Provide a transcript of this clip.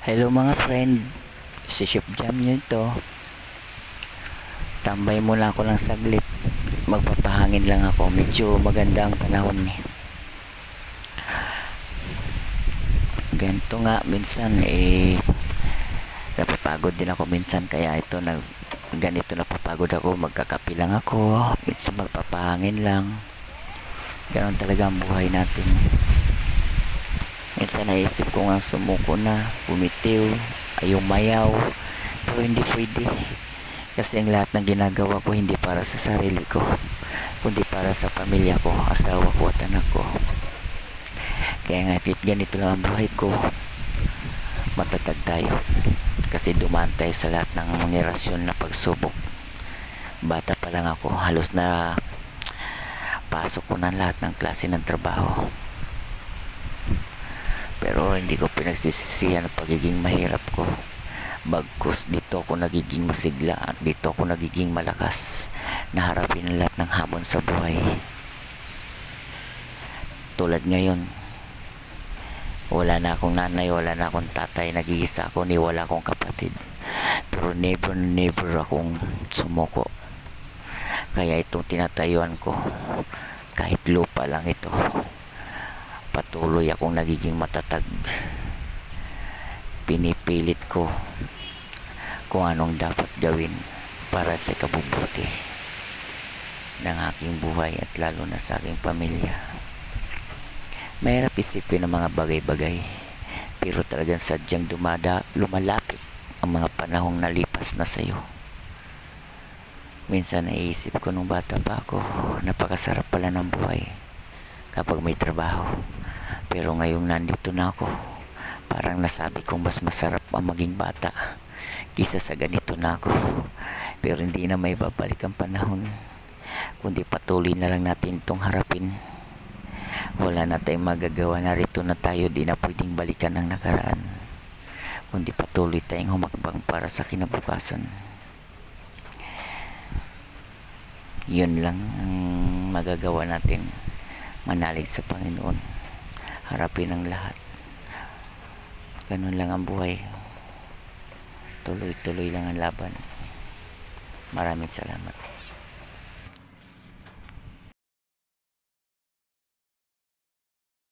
Hello mga friend, si Chef Jam nyo ito. Tambay muna ako lang saglit. Magpapahangin lang ako. Medyo maganda ang panahon eh. Ganito nga minsan napapagod din ako minsan, kaya ito ganito napapagod ako. Magkakapi lang ako, minsan magpapahangin lang. Ganon talaga ang buhay natin. Minsan naisip ko nga sumuko na, bumitiw, ay umayaw, pero hindi pwede. Kasi ang lahat ng ginagawa ko hindi para sa sarili ko, kundi para sa pamilya ko, asawa ko at anak ko. Kaya nga ganito lang ang buhay ko. Matatag tayo. Kasi dumaan tayo sa lahat ng henerasyon na pagsubok. Bata pa lang ako, halos na pasok ko ng lahat ng klase ng trabaho. Pero hindi ko pinagsisisihan ang pagiging mahirap ko. Bagkus dito ako nagiging masigla at dito ako nagiging malakas na harapin ang lahat ng hamon sa buhay. Tulad ngayon, wala na akong nanay, wala na akong tatay, nag-iisa ako, ni wala akong kapatid. Pero never akong sumuko. Kaya itong tinatayuan ko, kahit lupa lang ito, patuloy akong nagiging matatag. Pinipilit ko kung anong dapat gawin para sa kabubuti ng aking buhay at lalo na sa aking pamilya. Mahirap isipin ang mga bagay-bagay, pero talagang sadyang lumalapit ang mga panahong nalipas na sa'yo. Minsan naiisip ko nung bata pa ako, napakasarap pala ng buhay kapag may trabaho. Pero ngayong nandito na ako, parang nasabi kong mas masarap ang maging bata kisa sa ganito na ako. Pero hindi na may babalik ang panahon, kundi patuloy na lang natin itong harapin. Wala na tayong magagawa, narito na tayo, di na pwedeng balikan ang nakaraan, kundi patuloy tayong humakbang para sa kinabukasan. Yun lang ang magagawa natin, manalig sa Panginoon, harapin ang lahat. Ganun lang ang buhay, tuloy-tuloy lang ang laban. Maraming salamat.